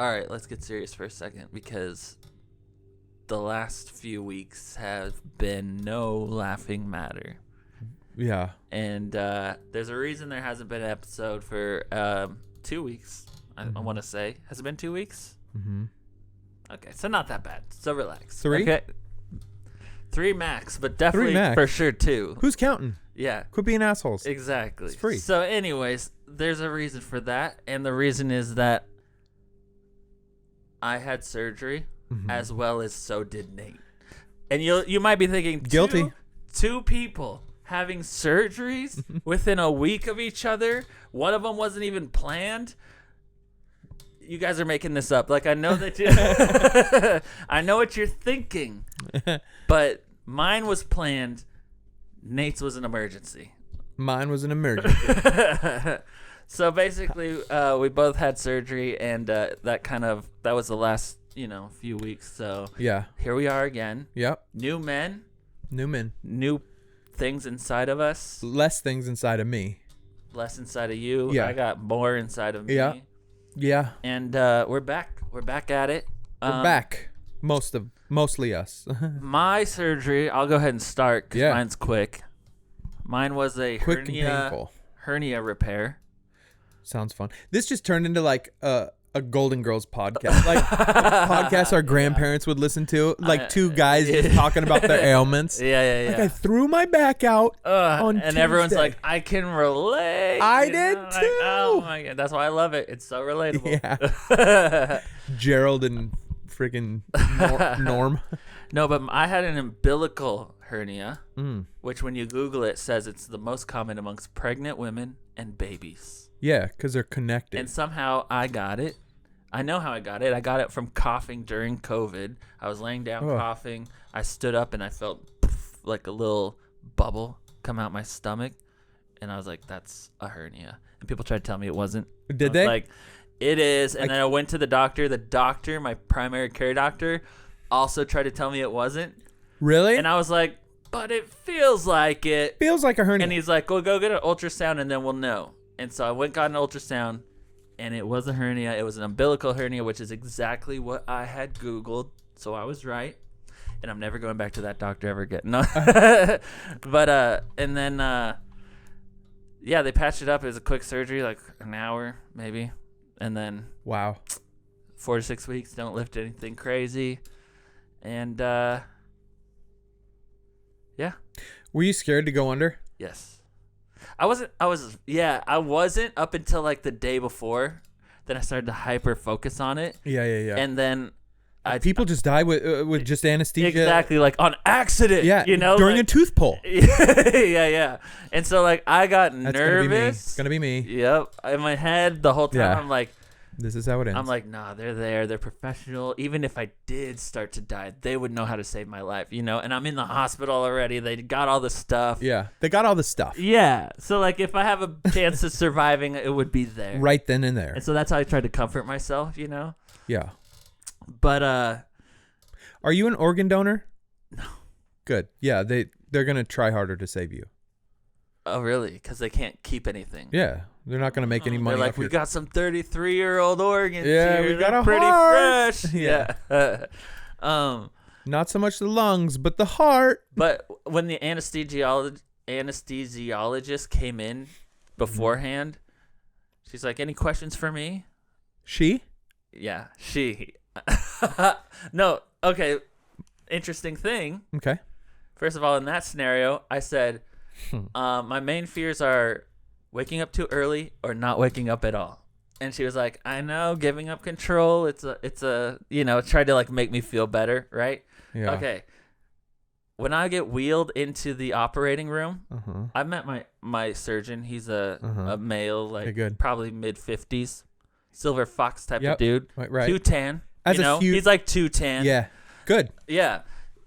all right, let's get serious for a second because the last few weeks have been no laughing matter. Yeah. And there's a reason there hasn't been an episode for 2 weeks, I want to say. Has it been 2 weeks? Mm-hmm. Okay, so not that bad. So relax. 3? Okay. 3 max, but definitely for sure 2. Who's counting? Yeah. Quit being assholes. Exactly. It's free. So anyways, there's a reason for that. And the reason is that I had surgery as well as so did Nate. And you might be thinking, guilty. Two people having surgeries within a week of each other. One of them wasn't even planned. You guys are making this up. Like, I know that you I know what you're thinking. But mine was planned. Nate's was an emergency. Mine was an emergency. So basically, we both had surgery, and that was the last, few weeks. So yeah, here we are again. Yep. New men, new things inside of us. Less things inside of me. Less inside of you. Yeah. I got more inside of me. Yeah. And we're back. We're back at it. We're back. Mostly us. My surgery. I'll go ahead and start because mine's quick. Mine was a quick and painful hernia repair. Sounds fun. This just turned into like a Golden Girls podcast, like a podcast our grandparents would listen to, like two guys just talking about their ailments. Yeah. Like I threw my back out on and Tuesday. Everyone's like, I can relate. I did too. Like, oh my god, that's why I love it. It's so relatable. Yeah. Gerald and freaking Norm. No, but I had an umbilical hernia, which when you Google it says it's the most common amongst pregnant women and babies. Yeah, because they're connected. And somehow I got it. I know how I got it. I got it from coughing during COVID. I was laying down coughing. I stood up and I felt like a little bubble come out my stomach. And I was like, that's a hernia. And people tried to tell me it wasn't. Did they? Like, it is. And then I went to the doctor. The doctor, my primary care doctor, also tried to tell me it wasn't. Really? And I was like, but it feels like it. Feels like a hernia. And he's like, well, go get an ultrasound and then we'll know. And so I went got an ultrasound, and it was a hernia. It was an umbilical hernia, which is exactly what I had Googled. So I was right. And I'm never going back to that doctor ever again. No. But, and then, they patched it up. It was a quick surgery, like an hour maybe. And then. Wow. 4 to 6 weeks. Don't lift anything crazy. And, yeah. Were you scared to go under? Yes. I wasn't up until like the day before. Then I started to hyper focus on it. Yeah. And then people just die with just anesthesia. Exactly, like on accident. Yeah, during a tooth pull. Yeah. And so like I got nervous. It's gonna be me. Yep. In my head the whole time I'm like, this is how it ends. I'm like, nah, they're there. They're professional. Even if I did start to die, they would know how to save my life, And I'm in the hospital already. They got all the stuff. Yeah, they got all the stuff. Yeah. So, like, if I have a chance of surviving, it would be there. Right then and there. And so that's how I tried to comfort myself, Yeah. But, are you an organ donor? No. Good. Yeah, they're going to try harder to save you. Oh, really? Because they can't keep anything. Yeah. They're not going to make any money. They're like, we got some 33-year-old organs. Yeah, here. we got a pretty heart. fresh. Yeah. Not so much the lungs, but the heart. But when the anesthesiologist came in beforehand, she's like, any questions for me? She? Yeah, she. No, okay. Interesting thing. Okay. First of all, in that scenario, I said, my main fears are waking up too early or not waking up at all. And she was like, I know, giving up control. It's a, tried to like make me feel better, right? Yeah. Okay. When I get wheeled into the operating room, I met my surgeon. He's a male, like probably mid-50s, silver fox type of dude. Right. Too tan. He's like too tan. Yeah. Good. Yeah.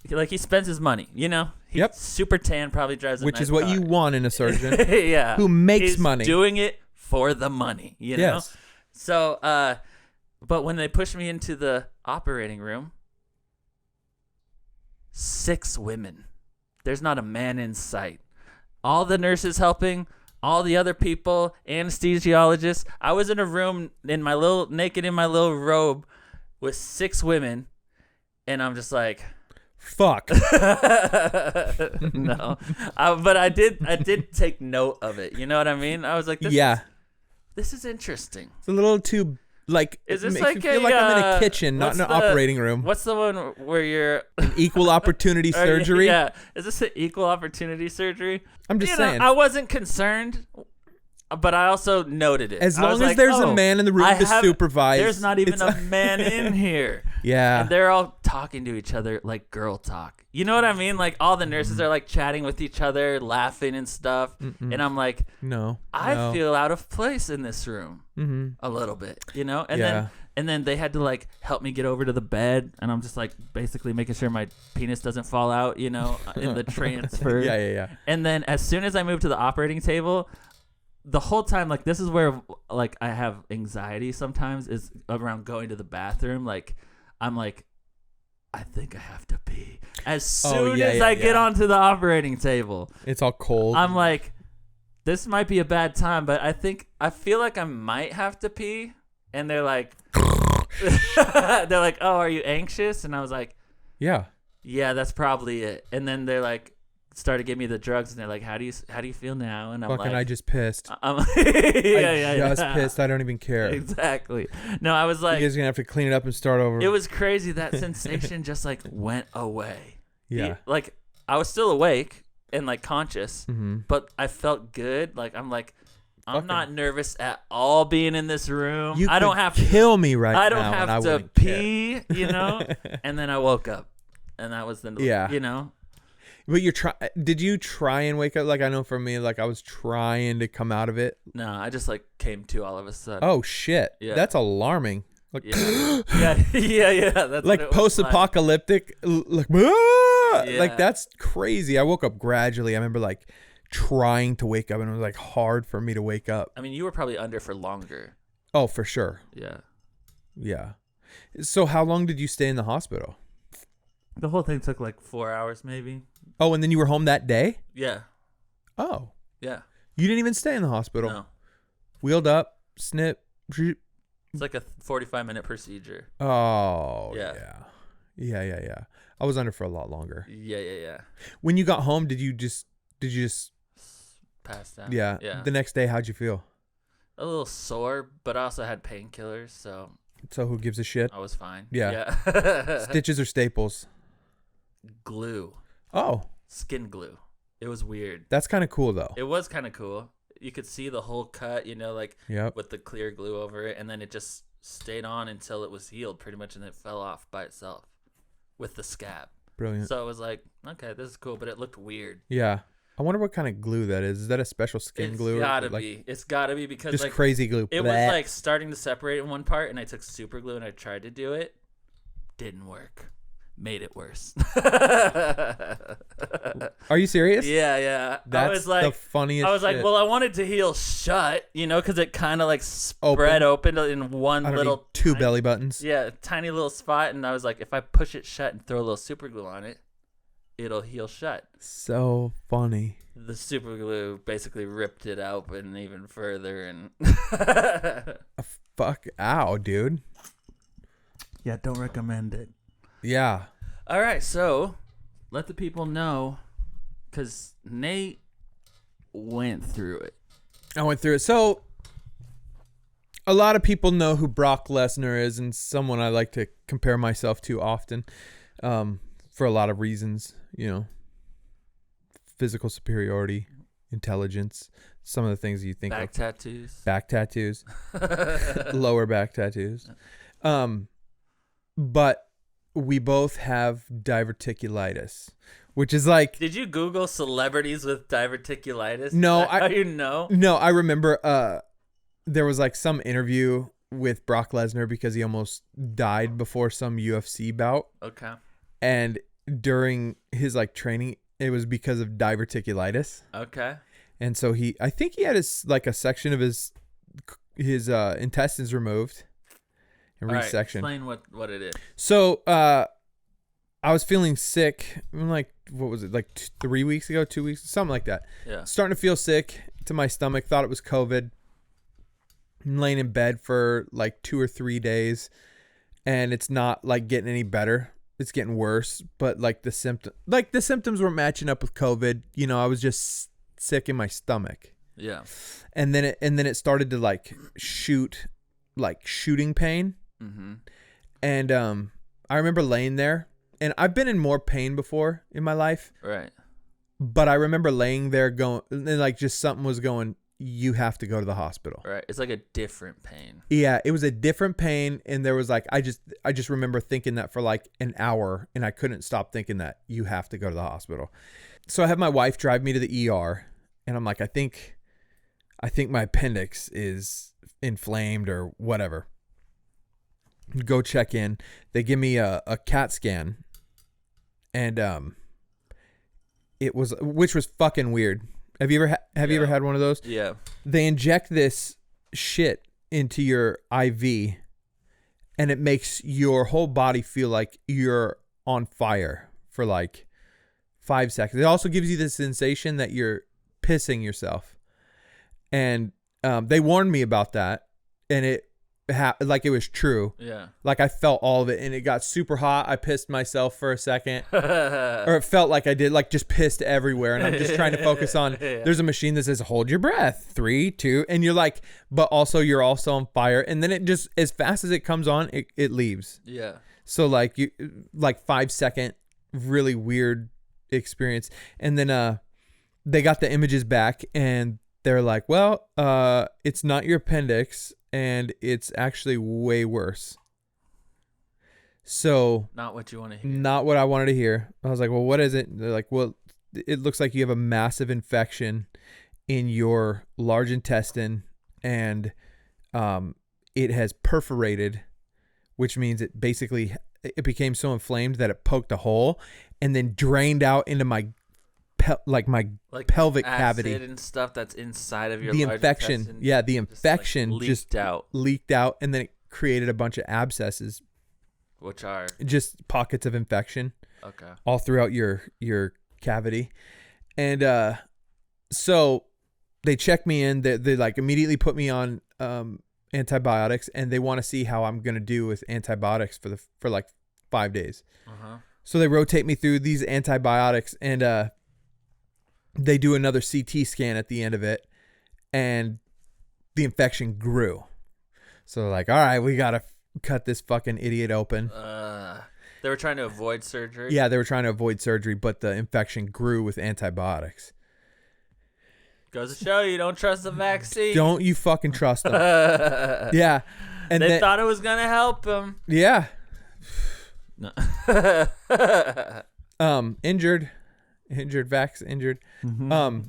Like he spends his money, He's super tan, probably drives a Which nice is what car. you want in a surgeon. Yeah. Who makes He's money. doing it for the money, Yes. So, but when they pushed me into the operating room, 6 women. There's not a man in sight. All the nurses helping, all the other people, anesthesiologists. I was in a room naked in my little robe with 6 women, and I'm just like, fuck. No, but I did take note of it. You know what I mean? I was like, this is interesting. It's a little too like. Is this it makes like me feel like I'm in a kitchen, not in an operating room. What's the one where you're an equal opportunity surgery? Yeah, is this an equal opportunity surgery? I'm just saying. I wasn't concerned, but I also noted it. As long as there's a man in the room to supervise. There's not even a man in here. Yeah. And they're all talking to each other like girl talk. You know what I mean? Like all the nurses are like chatting with each other, laughing and stuff. And I'm like, I feel out of place in this room a little bit, you know? And then they had to like help me get over to the bed, and I'm just like basically making sure my penis doesn't fall out, you know, in the transfer. Yeah. And then as soon as I moved to the operating table, the whole time, like, this is where like I have anxiety sometimes, is around going to the bathroom. Like, I'm like, I think I have to pee. As soon as I get onto the operating table, it's all cold. I'm like, this might be a bad time, but I feel like I might have to pee. And they're like, oh, are you anxious? And I was like, yeah, that's probably it. And then they're like, started giving me the drugs, and they're like, how do you feel now? And I'm like, I just pissed. I'm I just pissed. I don't even care. Exactly. No, I was like, you guys are gonna have to clean it up and start over. It was crazy. That sensation just like went away. Yeah. Like I was still awake and like conscious, but I felt good. Like I'm not nervous at all being in this room. I don't have to kill me right now. I don't have to pee, you know. And then I woke up, and that was you know. But did you try and wake up? Like, I know for me, like, I was trying to come out of it. No, I just, like, came to all of a sudden. Oh, shit. Yeah. That's alarming. Like, yeah. That's like post-apocalyptic. Like, like, that's crazy. I woke up gradually. I remember, like, trying to wake up, and it was, like, hard for me to wake up. I mean, you were probably under for longer. Oh, for sure. Yeah. So how long did you stay in the hospital? The whole thing took, like, 4 hours, maybe. Oh, and then you were home that day? Yeah. Oh. Yeah. You didn't even stay in the hospital? No. Wheeled up, snip. It's like a 45-minute procedure. Oh, yeah. I was under for a lot longer. Yeah. When you got home, did you just pass out? Yeah. The next day, how'd you feel? A little sore, but I also had painkillers, so who gives a shit? I was fine. Yeah. Stitches or staples? Glue. Oh. Skin glue. It was weird. That's kind of cool, though. It was kind of cool. You could see the whole cut, you know, like with the clear glue over it, and then it just stayed on until it was healed pretty much, and it fell off by itself with the scab. Brilliant. So it was like, okay, this is cool, but it looked weird. Yeah. I wonder what kind of glue that is. Is that a special skin glue? It's gotta be because just like, crazy glue. It was like starting to separate in one part, and I took super glue and I tried to do it. Didn't work. Made it worse. Are you serious? Yeah. That's the funniest. I was like, well, I wanted to heal shut, you know, because it kind of like spread open in one little two belly buttons. Yeah, tiny little spot, and I was like, if I push it shut and throw a little super glue on it, it'll heal shut. So funny. The super glue basically ripped it open even further, and fuck, ow, dude. Yeah, don't recommend it. Yeah. All right, so let the people know, because Nate went through it. I went through it. So a lot of people know who Brock Lesnar is, and someone I like to compare myself to often, for a lot of reasons, you know, physical superiority, intelligence, some of the things you think back tattoos, lower back tattoos. But we both have diverticulitis, which is like... Did you Google celebrities with diverticulitis? No. How you know? No, I remember there was like some interview with Brock Lesnar because he almost died before some UFC bout. Okay. And during his like training, it was because of diverticulitis. Okay. And so I think he had a section of his intestines removed. And all resection. Right, explain what it is. So I was feeling sick, like, what was it, like 3 weeks ago, 2 weeks, something like that. Yeah. Starting to feel sick, to my stomach, thought it was COVID. I'm laying in bed for like 2 or 3 days, and it's not like getting any better. It's getting worse, but like the symptoms were matching up with COVID. You know, I was just sick in my stomach. Yeah. And then it started to like shooting pain. Mm-hmm. And I remember laying there, and I've been in more pain before in my life. Right. But I remember laying there going, and like just something was going, you have to go to the hospital. Right. It's like a different pain. Yeah, it was a different pain, and there was like I just remember thinking that for like an hour, and I couldn't stop thinking that you have to go to the hospital. So I have my wife drive me to the ER, and I'm like, I think my appendix is inflamed or whatever. Go check in. They give me a CAT scan, and which was fucking weird. Have you ever ever had one of those? Yeah. They inject this shit into your IV, and it makes your whole body feel like you're on fire for like 5 seconds. It also gives you the sensation that you're pissing yourself. And they warned me about that, and it was true. Yeah. Like I felt all of it, and it got super hot. I pissed myself for a second, or it felt like I did, like just pissed everywhere. And I'm just trying to focus on. There's a machine that says hold your breath, 3, 2, and you're like, but also you're also on fire. And then it just, as fast as it comes on, it leaves. Yeah. So like 5 second, really weird experience. And then they got the images back, and they're like, well, it's not your appendix, and it's actually way worse. So not what you want to hear. Not what I wanted to hear. I was like, well, what is it? They're like, well, it looks like you have a massive infection in your large intestine, and it has perforated, which means it became so inflamed that it poked a hole and then drained out into my pelvic cavity. Acid and stuff that's inside of your the large infection. intestine. Yeah, the infection just leaked out, and then it created a bunch of abscesses, which are just pockets of infection. Okay. All throughout your cavity. And so they check me in. They like immediately put me on antibiotics, and they want to see how I'm gonna do with antibiotics for like 5 days. Uh-huh. So they rotate me through these antibiotics, and they do another CT scan at the end of it, and the infection grew. So they're like, all right, we got to cut this fucking idiot open. They were trying to avoid surgery? Yeah, they were trying to avoid surgery, but the infection grew with antibiotics. Goes to show you don't trust the vaccine. Don't you fucking trust them. Yeah. And they thought it was going to help them. Yeah. No. Injured. Mm-hmm.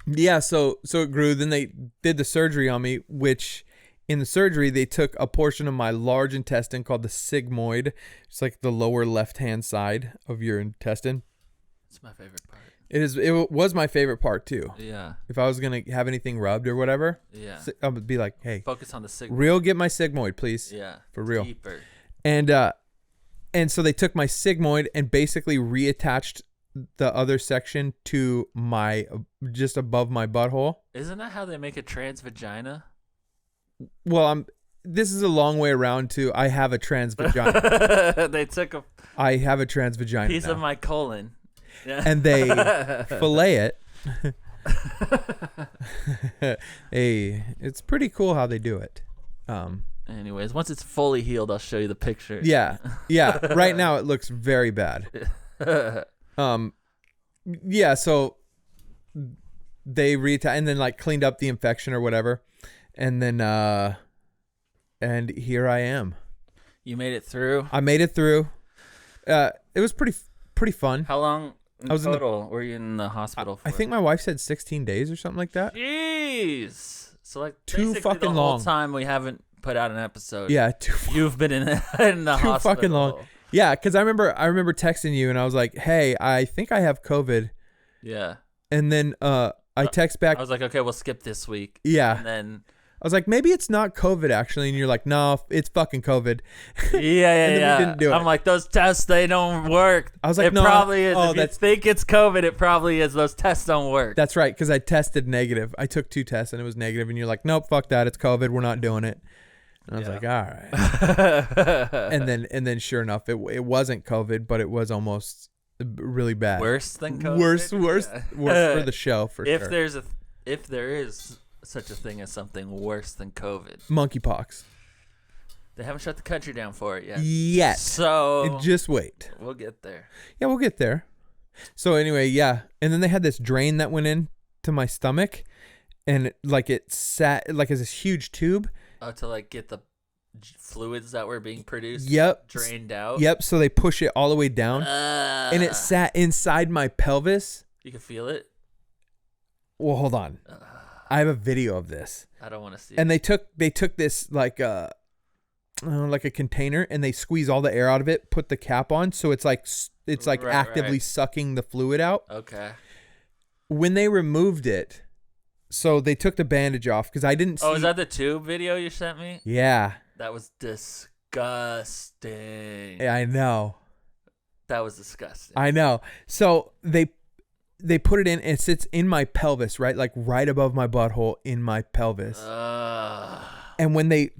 Yeah, so it grew. Then they did the surgery on me, which in the surgery they took a portion of my large intestine called the sigmoid. It's like the lower left-hand side of your intestine. It's my favorite part. It was my favorite part too. Yeah. If I was gonna have anything rubbed or whatever, yeah, I would be like, hey, focus on the sigmoid. Get my sigmoid, please. Yeah. For real. Deeper. And so they took my sigmoid and basically reattached the other section to my just above my butthole. Isn't that how they make a trans vagina? Well, this is a long way around to I have a trans vagina. They took I have a trans vagina piece now. of my colon. Yeah. And they fillet it. Hey, it's pretty cool how they do it. Anyways, once it's fully healed, I'll show you the picture. Yeah. Right now it looks very bad. Yeah. So they and then like cleaned up the infection or whatever, and then and here I am. You made it through. I made it through. It was pretty fun. How long total were you in the hospital for? I think my wife said 16 days or something like that. Jeez. So like too fucking the long. Whole time we haven't put out an episode. Yeah, you've been in the hospital. Too fucking long. Yeah, because I remember texting you, and I was like, "Hey, I think I have COVID." Yeah. And then I text back. I was like, "Okay, we'll skip this week." Yeah. And then I was like, maybe it's not COVID actually, and you're like, no, it's fucking COVID. Yeah. And then we didn't do it. I'm like, those tests, they don't work. I was like, it no, probably is. oh, If you think it's COVID, it probably is. Those tests don't work. That's right, because I tested negative. I took 2 tests and it was negative, and you're like, nope, fuck that, it's COVID. We're not doing it. And I was like, all right. and then sure enough, it wasn't COVID, but it was almost really bad. Worse than COVID. Worse for the show for if sure. If there is such a thing as something worse than COVID, Monkeypox. they haven't shut the country down for it yet. Yet. So just wait. We'll get there. Yeah, we'll get there. So anyway, yeah, and then they had this drain that went in to my stomach, and it sat like as this huge tube. Oh, to like get the fluids that were being produced. Yep. Drained out. Yep. So they push it all the way down, and it sat inside my pelvis. You can feel it. Well, hold on. I have a video of this. I don't want to see. And they took this like a container, and they squeeze all the air out of it, put the cap on, so it's like actively sucking the fluid out. Okay. When they removed it, so they took the bandage off because I didn't see. Oh, is that the tube video you sent me? Yeah. That was disgusting. Yeah, I know. That was disgusting. I know. So they put it in, and it sits in my pelvis, right? Like right above my butthole in my pelvis. And when they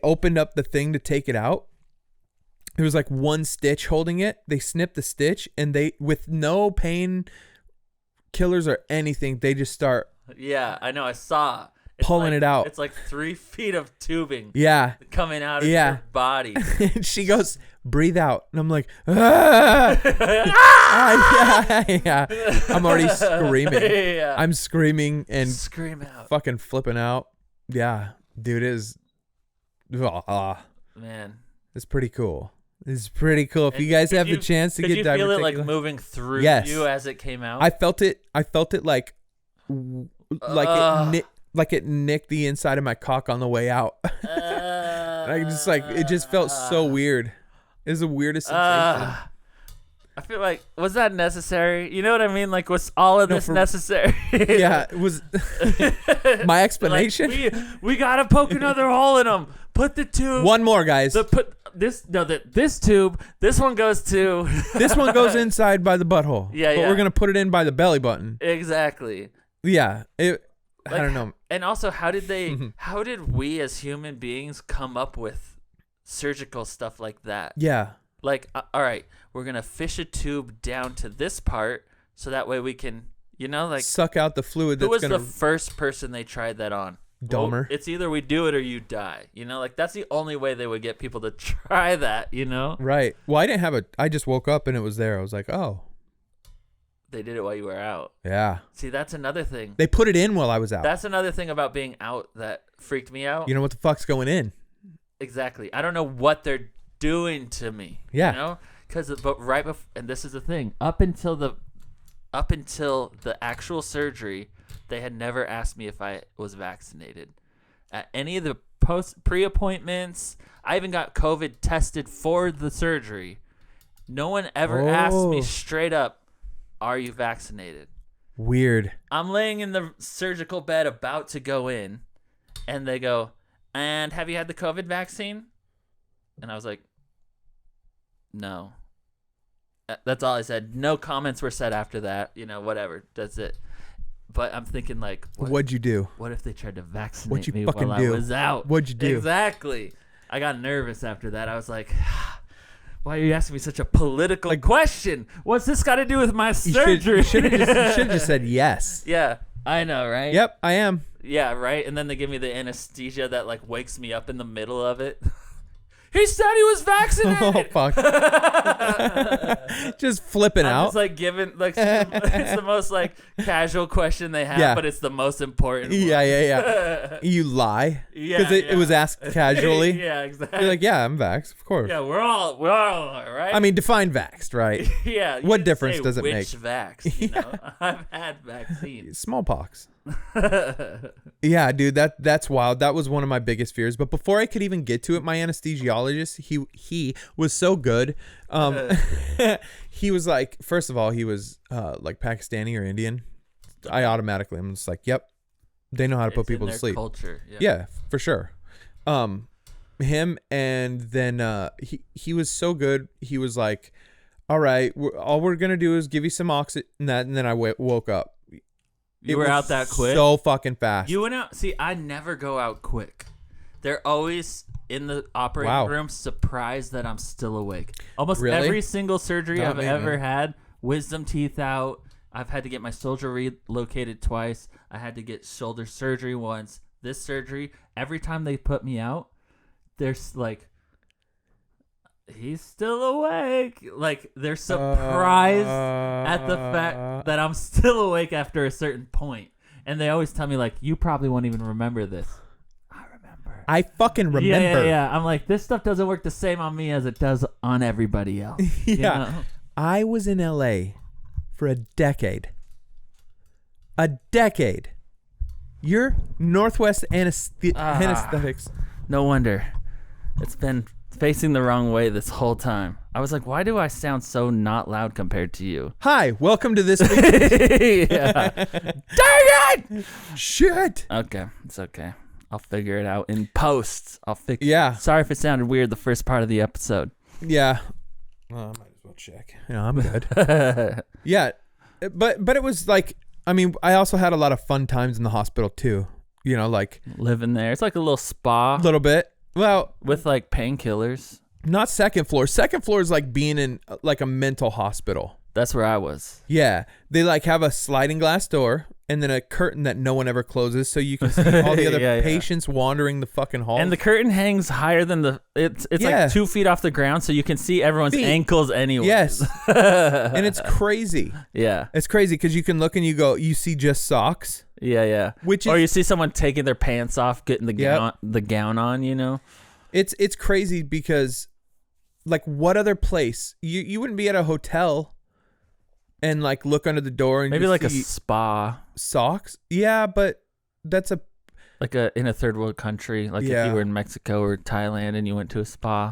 opened up the thing to take it out, there was like one stitch holding it. They snipped the stitch, and they, with no pain killers or anything, they just start. Yeah, I know. I saw. Pulling it out. It's like 3 feet of tubing. Yeah. Coming out of your body. And she goes, breathe out. And I'm like, ah! Yeah. I'm already screaming. Yeah. I'm screaming and scream out. Fucking flipping out. Yeah. Dude, it is. Man. It's pretty cool. It's pretty cool. If you guys have the chance to get diverticular. Did you feel it like moving through you as it came out? I felt it like it nicked the inside of my cock on the way out. I just it just felt so weird. It was the weirdest sensation. I feel like, was that necessary? You know what I mean? Like, was all of this necessary? Yeah, it was. My explanation. Like, we gotta poke another hole in them. Put the tube. One more, guys. This tube. This one goes to. This one goes inside by the butthole. Yeah, but we're gonna put it in by the belly button. Exactly. Yeah. I don't know. And also, how did we as human beings come up with surgical stuff like that? Yeah. Like, all right, we're going to fish a tube down to this part so that way we can, suck out the fluid. Who was the first person they tried that on? Dahmer. Well, it's either we do it or you die. That's the only way they would get people to try that, Right. Well, I just woke up and it was there. I was like, oh. They did it while you were out. Yeah. See, that's another thing. They put it in while I was out. That's another thing about being out that freaked me out. You know what the fuck's going in? Exactly. I don't know what they're doing to me. Yeah. But right before, and this is the thing, up until the actual surgery, they had never asked me if I was vaccinated. At any of the pre-appointments, I even got COVID tested for the surgery. No one ever asked me straight up, are you vaccinated? Weird. I'm laying in the surgical bed about to go in, and they go, and have you had the COVID vaccine? And I was like, no. That's all I said. No comments were said after that. Whatever. That's it. But I'm thinking, like, what'd you do? What if they tried to vaccinate me while I was out? What'd you do? Exactly. I got nervous after that. I was like, why are you asking me such a political question? What's this got to do with my surgery? You should have just said yes. Yeah, I know, right? Yep, I am. Yeah, right? And then they give me the anesthesia that, like, wakes me up in the middle of it. He said he was vaccinated. Oh, fuck. Just flipping out. It's like it's the most like casual question they have, but it's the most important one. Yeah. You lie. Yeah. Because it was asked casually. Yeah, exactly. You're like, yeah, I'm vaxxed, of course. Yeah, we're all right. I mean, define vaxxed, right? Yeah. What difference does it make? Which vax? I've had vaccines. Smallpox. Yeah, dude, that's wild. That was one of my biggest fears. But before I could even get to it, my anesthesiologist, he was so good. He was like, first of all, he was like Pakistani or Indian. I'm just like, yep, They know how to put It's in people to their sleep. Culture. Yeah, for sure. Him, and then he was so good. He was like, all right, all we're going to do is give you some oxygen. And then I woke up. You were out that quick? So fucking fast. You went out. See, I never go out quick. They're always in the operating room surprised that I'm still awake. Almost every single surgery I've ever had, wisdom teeth out. I've had to get my shoulder relocated twice. I had to get shoulder surgery once. This surgery, every time they put me out, there's like, he's still awake. Like, they're surprised at the fact that I'm still awake after a certain point. And they always tell me, like, you probably won't even remember this. I remember. I fucking remember. Yeah. I'm like, this stuff doesn't work the same on me as it does on everybody else. Yeah. You know? I was in LA for a decade. You're Northwest Anesthetics. No wonder. It's been facing the wrong way this whole time. I was like, why do I sound so not loud compared to you? Hi, welcome to this week. Yeah. Dang it! Shit. Okay, it's okay. I'll figure it out in post. I'll fix. Yeah. Sorry if it sounded weird the first part of the episode. Yeah. Well, I might as well check. Yeah, I'm good. Yeah, but it was like, I mean, I also had a lot of fun times in the hospital too. You know, like living there. It's like a little spa. A little bit. Well, with like painkillers. Not second floor. Second floor is like being in like a mental hospital. That's where I was. Yeah. They like have a sliding glass door and then a curtain that no one ever closes, so you can see all the other patients wandering the fucking hall. And the curtain hangs higher than it's like 2 feet off the ground, so you can see everyone's ankles anyway. Yes. And it's crazy. Yeah. It's crazy because you can look and you see just socks. Yeah. Or you see someone taking their pants off, getting the gown on, you know? It's crazy because, like, what other place? You wouldn't be at a hotel and, like, look under the door and maybe like a spa. Socks? Yeah, but that's in a third world country. Like if you were in Mexico or Thailand and you went to a spa.